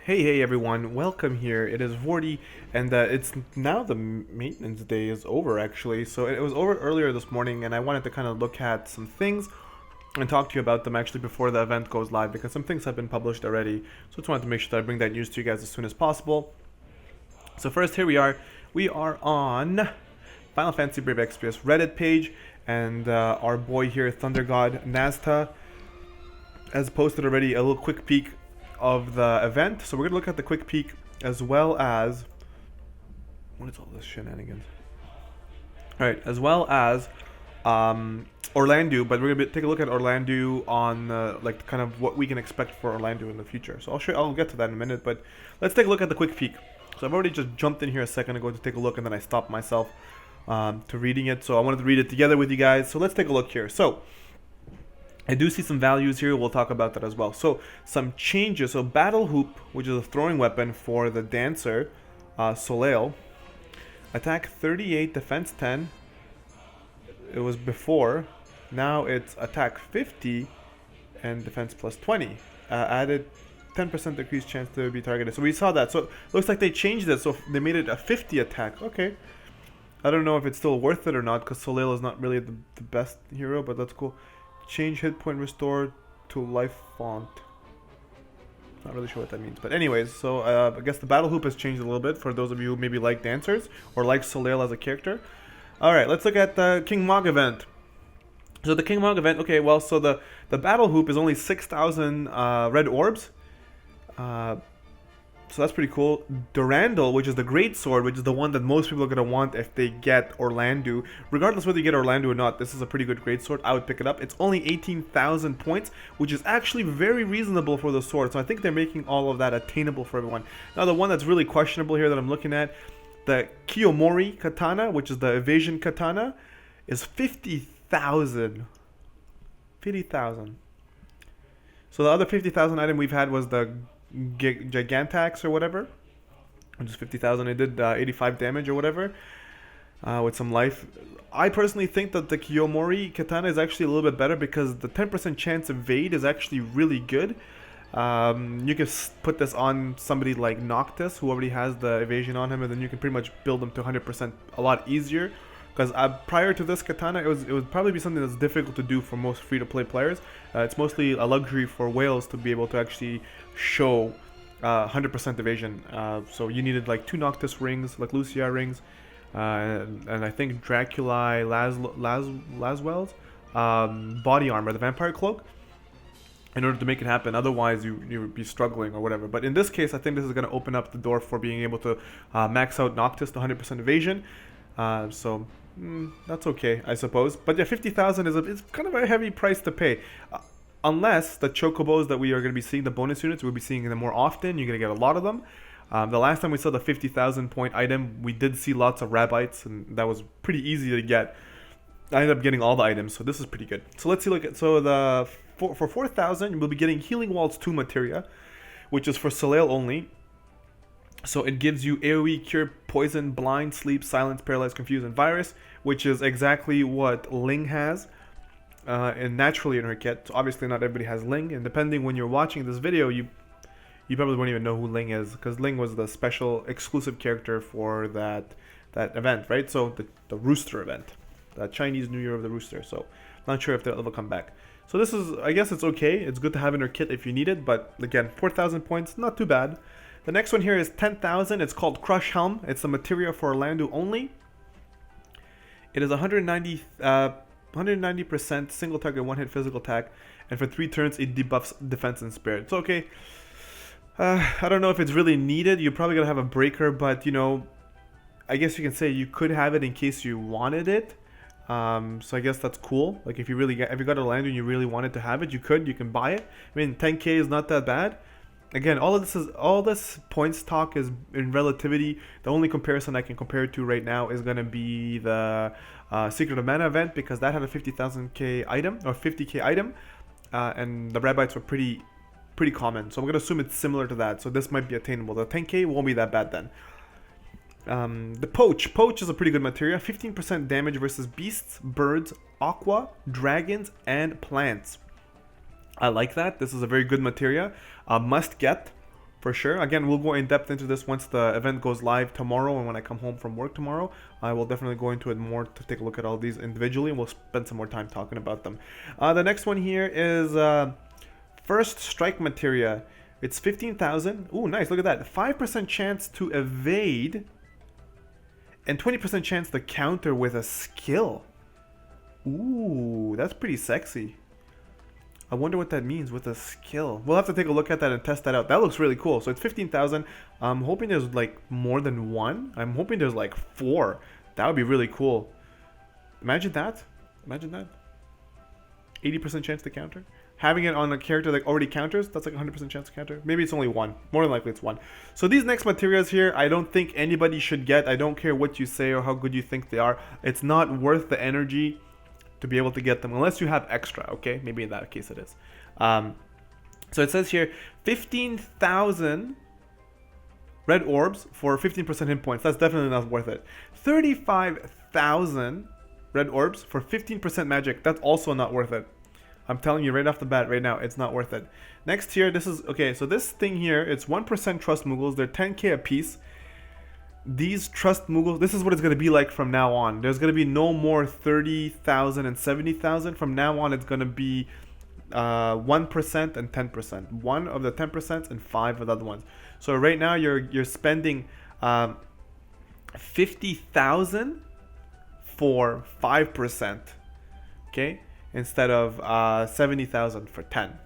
Hey everyone, welcome here. It is Vortie, and it's now the maintenance day is over actually. So it was over earlier this morning, and I wanted to kind of look at some things and talk to you about them actually before the event goes live because some things have been published already. So I just wanted to make sure that I bring that news to you guys as soon as possible. So first, here we are. We are on Final Fantasy Brave Exvius Reddit page, and our boy here, Thunder God Nazta, has posted already a little quick peek of the event. So we're gonna look at the quick peek as well as what is all this shenanigans? All right, as well as Orlandu, but we're gonna take a look at Orlandu on like kind of what we can expect for Orlandu in the future. So I'll get to that in a minute, but let's take a look at the quick peek. So I've already just jumped in here a second ago to take a look, and then I stopped myself to reading it. So I wanted to read it together with you guys. So let's take a look here. So I do see some values here. We'll talk about that as well. So some changes. So Battle Hoop, which is a throwing weapon for the Dancer, Soleil. Attack 38, defense 10. It was before. Now it's attack 50 and defense plus 20. Added 10% decreased chance to be targeted. So we saw that. So it looks like they changed it. So they made it a 50 attack. Okay. I don't know if it's still worth it or not because Soleil is not really the best hero, but that's cool. Change hit point restore to life font. Not really sure what that means. But anyways, so I guess the battle hoop has changed a little bit for those of you who maybe like dancers or like Soleil as a character. Alright, let's look at the King Mog event. So the King Mog event, okay, well, so the battle hoop is only 6,000 red orbs. So that's pretty cool. Durandal, which is the great sword, which is the one that most people are going to want if they get Orlandu. Regardless whether you get Orlandu or not, this is a pretty good great sword. I would pick it up. It's only 18,000 points, which is actually very reasonable for the sword. So I think they're making all of that attainable for everyone. Now the one that's really questionable here that I'm looking at, the Kiyomori katana, which is the evasion katana, is 50,000. 50,000. So the other 50,000 item we've had was the Gigantax or whatever, which is 50,000. It did 85 damage or whatever with some life. I personally think that the Kiyomori katana is actually a little bit better because the 10% chance evade is actually really good. You can put this on somebody like Noctis who already has the evasion on him, and then you can pretty much build them to 100% a lot easier. Because prior to this katana, it would probably be something that's difficult to do for most free-to-play players. It's mostly a luxury for whales to be able to actually show 100% evasion. So you needed like 2 Noctis rings, like Lucia rings, and I think Draculae Laswell's body armor, the vampire cloak, in order to make it happen. Otherwise, you would be struggling or whatever. But in this case, I think this is going to open up the door for being able to max out Noctis to 100% evasion. So that's okay, I suppose. But yeah, 50,000 is kind of a heavy price to pay. Unless the chocobos that we are going to be seeing, the bonus units, we'll be seeing them more often. You're going to get a lot of them. The last time we saw the 50,000 point item, we did see lots of rabites, and that was pretty easy to get. I ended up getting all the items, so this is pretty good. So let's see. Look at for 4,000, we'll be getting Healing Walls 2 materia, which is for Soleil only. So it gives you AoE, Cure, Poison, Blind, Sleep, Silence, Paralyze, Confuse, and Virus, which is exactly what Ling has and naturally in her kit. So obviously not everybody has Ling, and depending when you're watching this video, you probably won't even know who Ling is, because Ling was the special exclusive character for that event, right? So the Rooster event, the Chinese New Year of the Rooster. So not sure if they'll ever come back. So this is, I guess it's okay. It's good to have in her kit if you need it, but again, 4,000 points, not too bad. The next one here is 10,000. It's called Crush Helm. It's the materia for Orlandu only. It is 190% single target one-hit physical attack, and for 3 turns it debuffs defense and spirit. It's okay. I don't know if it's really needed. You're probably gonna have a breaker, but you know, I guess you can say you could have it in case you wanted it. So I guess that's cool. Like if you got Orlandu and you really wanted to have it, you can buy it. I mean, 10k is not that bad. Again, all this points talk is in relativity. The only comparison I can compare it to right now is gonna be the Secret of Mana event, because that had a 50,000k item or 50k item, and the rabites were pretty common. So I'm gonna assume it's similar to that. So this might be attainable. The 10k won't be that bad then. The Poach is a pretty good materia. 15% damage versus beasts, birds, aqua, dragons, and plants. I like that. This is a very good materia. Must get. for sure. Again, we'll go in depth into this once the event goes live tomorrow, and when I come home from work tomorrow, I will definitely go into it more to take a look at all these individually, and we'll spend some more time talking about them. The next one here is First Strike Materia. It's 15,000. Ooh, nice. Look at that. 5% chance to evade and 20% chance to counter with a skill. Ooh, that's pretty sexy. I wonder what that means with a skill. We'll have to take a look at that and test that out. That looks really cool. So it's 15,000. I'm hoping there's like more than one. I'm hoping there's like 4. That would be really cool. Imagine that. Imagine that. 80% chance to counter. Having it on a character that already counters, that's like 100% chance to counter. Maybe it's only 1. More than likely it's 1. So these next materials here, I don't think anybody should get. I don't care what you say or how good you think they are. It's not worth the energy to be able to get them unless you have extra, okay? Maybe in that case it is. So it says here 15,000 red orbs for 15% hit points. That's definitely not worth it. 35,000 red orbs for 15% magic. That's also not worth it. I'm telling you right off the bat right now, it's not worth it. Next here, this is okay, so this thing here, it's 1% trust Muggles. They're 10k a piece. These trust Muggles, this is what it's going to be like from now on. There's going to be no more 30,000 and 70,000. From now on, it's going to be 1% and 10%. 1 of the 10% and 5 of the other ones. So right now, you're spending 50,000 for 5%, okay? Instead of 70,000 for 10.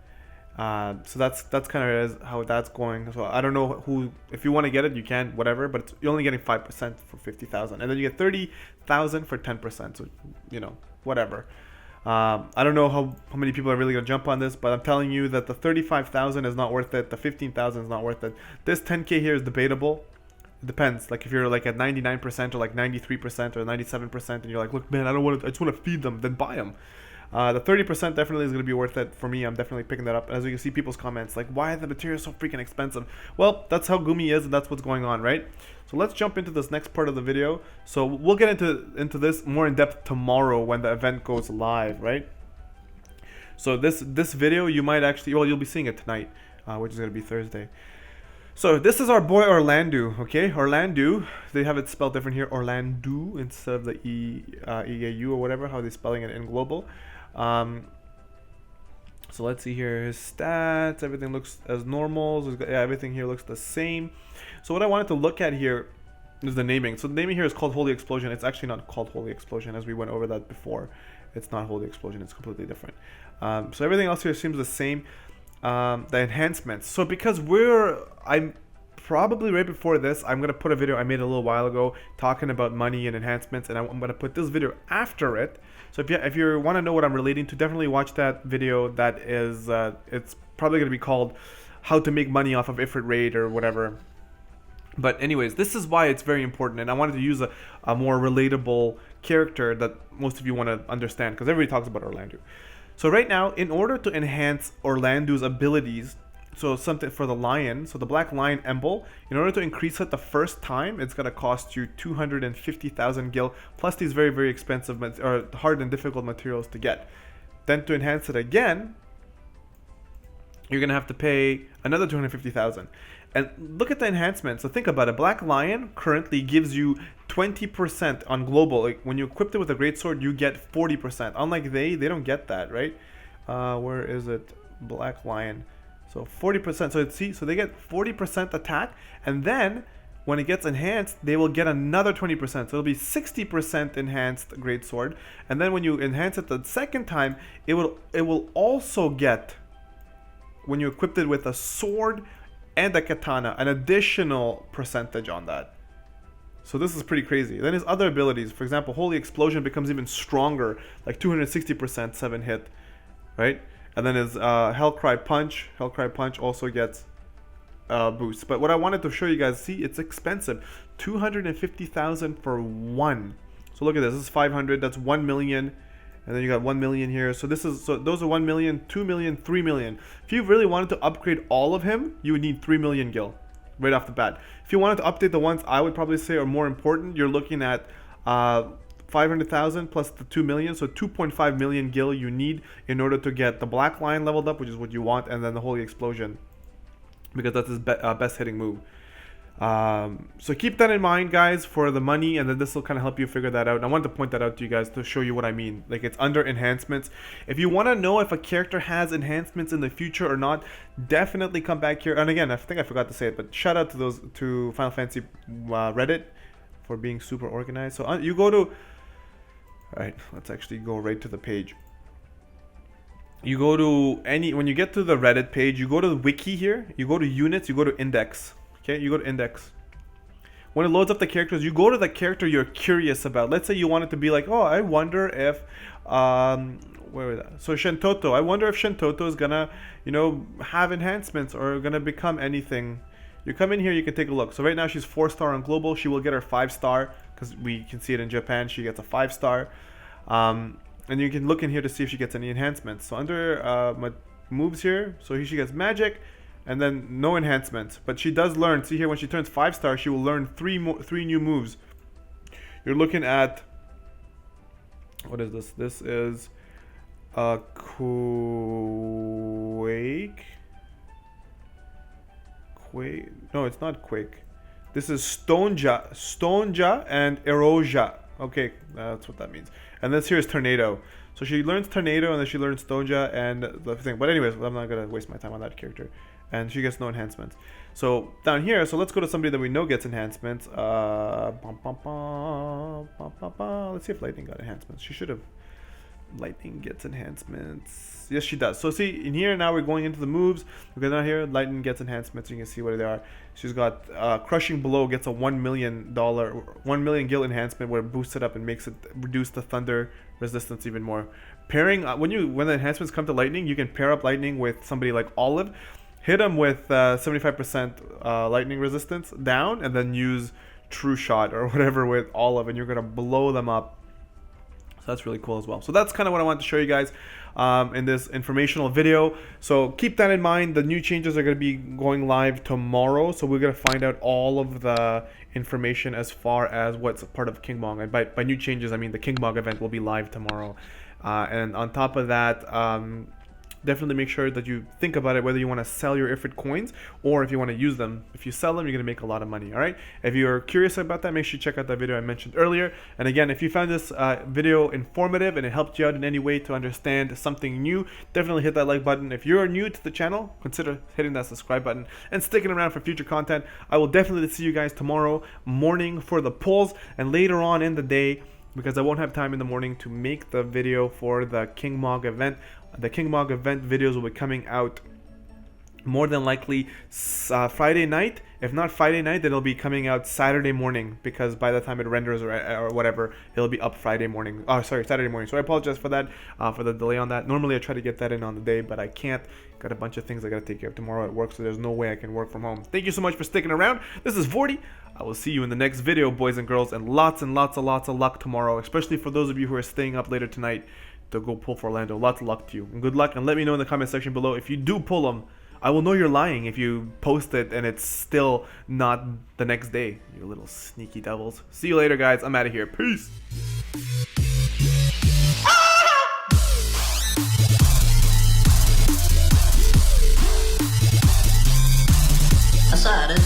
So that's kind of how that's going. So I don't know who, if you want to get it, you can, whatever, but you're only getting 5% for 50,000, and then you get 30,000 for 10%. So you know, whatever. I don't know how many people are really gonna jump on this, but I'm telling you that the 35,000 is not worth it. The 15,000 is not worth it. This 10k here is debatable. It depends. Like if you're like at 99% or like 93% or 97%, and you're like, look, man, I just want to feed them, then buy them. The 30% definitely is going to be worth it for me. I'm definitely picking that up. As you can see, people's comments like, why are the materials so freaking expensive? Well, that's how Gumi is, and that's what's going on, right? So let's jump into this next part of the video. So we'll get into this more in depth tomorrow when the event goes live, right? So this video, you might actually, well, you'll be seeing it tonight, which is going to be Thursday. So this is our boy Orlandu, okay? Orlandu, they have it spelled different here, Orlandu instead of the EAU or whatever, how they're spelling it in global. So let's see here, his stats, everything looks as normal. So yeah, everything here looks the same. So what I wanted to look at here is the naming. So the naming here is called Holy Explosion. It's actually not called Holy Explosion, as we went over that before. It's not Holy Explosion, it's completely different. So everything else here seems the same. The enhancements. So because I'm probably right before this, I'm gonna put a video I made a little while ago talking about money and enhancements, and I'm gonna put this video after it. So if you want to know what I'm relating to, definitely watch that video. That is, it's probably gonna be called "How to Make Money Off of Ifrit Raid" or whatever. But anyways, this is why it's very important, and I wanted to use a more relatable character that most of you want to understand, because everybody talks about Orlandu. So right now, in order to enhance Orlandu's abilities, so something for the lion, so the black lion emblem, in order to increase it the first time, it's going to cost you 250,000 gil, plus these very, very expensive or hard and difficult materials to get. Then to enhance it again, you're going to have to pay another 250,000. And look at the enhancement. So think about it. Black Lion currently gives you 20% on global. Like when you equip it with a greatsword, you get 40%. Unlike they don't get that, right? Where is it? Black Lion. So 40%. So they get 40% attack, and then when it gets enhanced, they will get another 20%. So it'll be 60% enhanced greatsword. And then when you enhance it the second time, it will also get, when you equip it with a sword and a katana, an additional percentage on that. So this is pretty crazy. Then his other abilities, for example, Holy Explosion becomes even stronger, like 260% 7 hit, right? And then his Hellcry Punch also gets boost. But what I wanted to show you guys, see, it's expensive. 250,000 for one. So look at this. This is 500. That's 1 million. And then you got 1 million here. So those are 1 million, 2 million, 3 million. If you really wanted to upgrade all of him, you would need 3 million gil right off the bat. If you wanted to update the ones I would probably say are more important, you're looking at 500,000 plus the 2 million. So 2.5 million gil you need in order to get the Black Lion leveled up, which is what you want, and then the Holy Explosion because that's his best hitting move. So keep that in mind, guys, for the money, and then this will kind of help you figure that out. And I wanted to point that out to you guys to show you what I mean. Like, it's under enhancements. If you want to know if a character has enhancements in the future or not, definitely come back here. And again, I think I forgot to say it, but shout out to Final Fantasy Reddit for being super organized. So you go to, all right, let's actually go right to the page. You go to when you get to the Reddit page, you go to the wiki here, you go to units, you go to index. Okay, you go to index. When it loads up the characters, you go to the character you're curious about. Let's say you want it to be like, oh, I wonder if, where was that? So Shentoto, I wonder if Shentoto is gonna, have enhancements or gonna become anything. You come in here, you can take a look. So right now she's 4-star on global. She will get her 5-star because we can see it in Japan. She gets a 5-star. And you can look in here to see if she gets any enhancements. So under my moves here, so here she gets magic. And then no enhancements, but she does learn. See here, when she turns 5-star, she will learn three new moves. You're looking at, what is this? This is Quake. No, it's not Quake. This is Stoneja and Eroja. Okay, that's what that means. And this here is Tornado. So she learns Tornado, and then she learns Stoneja and the thing. But anyways, I'm not gonna waste my time on that character. And she gets no enhancements. So down here, so let's go to somebody that we know gets enhancements. Let's see if Lightning got enhancements. She should have. Lightning gets enhancements. Yes, she does. So see, in here now we're going into the moves. Okay, down here, Lightning gets enhancements. You can see what they are. She's got Crushing Blow gets a $1 million gil enhancement where it boosts it up and makes it reduce the thunder resistance even more. Pairing when the enhancements come to Lightning, you can pair up Lightning with somebody like Olive. Hit them with 75% lightning resistance down, and then use True Shot or whatever with Olive, and you're going to blow them up. So that's really cool as well. So that's kind of what I wanted to show you guys in this informational video. So keep that in mind. The new changes are going to be going live tomorrow. So we're going to find out all of the information as far as what's a part of King Mog. And by new changes, I mean the King Mog event will be live tomorrow. And on top of that, definitely make sure that you think about it, whether you want to sell your Ifrit coins or if you want to use them. If you sell them, you're going to make a lot of money, all right? If you're curious about that, make sure you check out that video I mentioned earlier. And again, if you found this video informative and it helped you out in any way to understand something new, definitely hit that like button. If you're new to the channel, consider hitting that subscribe button and sticking around for future content. I will definitely see you guys tomorrow morning for the polls, and later on in the day, because I won't have time in the morning to make the video for the King Mog event. The King Mog event videos will be coming out more than likely Friday night. If not Friday night, then it'll be coming out Saturday morning, because by the time it renders or whatever, it'll be up Friday morning. Oh, sorry, Saturday morning. So I apologize for that, for the delay on that. Normally I try to get that in on the day, but I can't. Got a bunch of things I gotta take care of tomorrow at work, so there's no way I can work from home. Thank you so much for sticking around. This is Vortie. I will see you in the next video, boys and girls, and lots of luck tomorrow, especially for those of you who are staying up later tonight to go pull for Orlando. Lots of luck to you, and good luck, and let me know in the comment section below if you do pull them. I will know you're lying if you post it and it's still not the next day. You little sneaky devils. See you later, guys. I'm out of here. Peace. Aside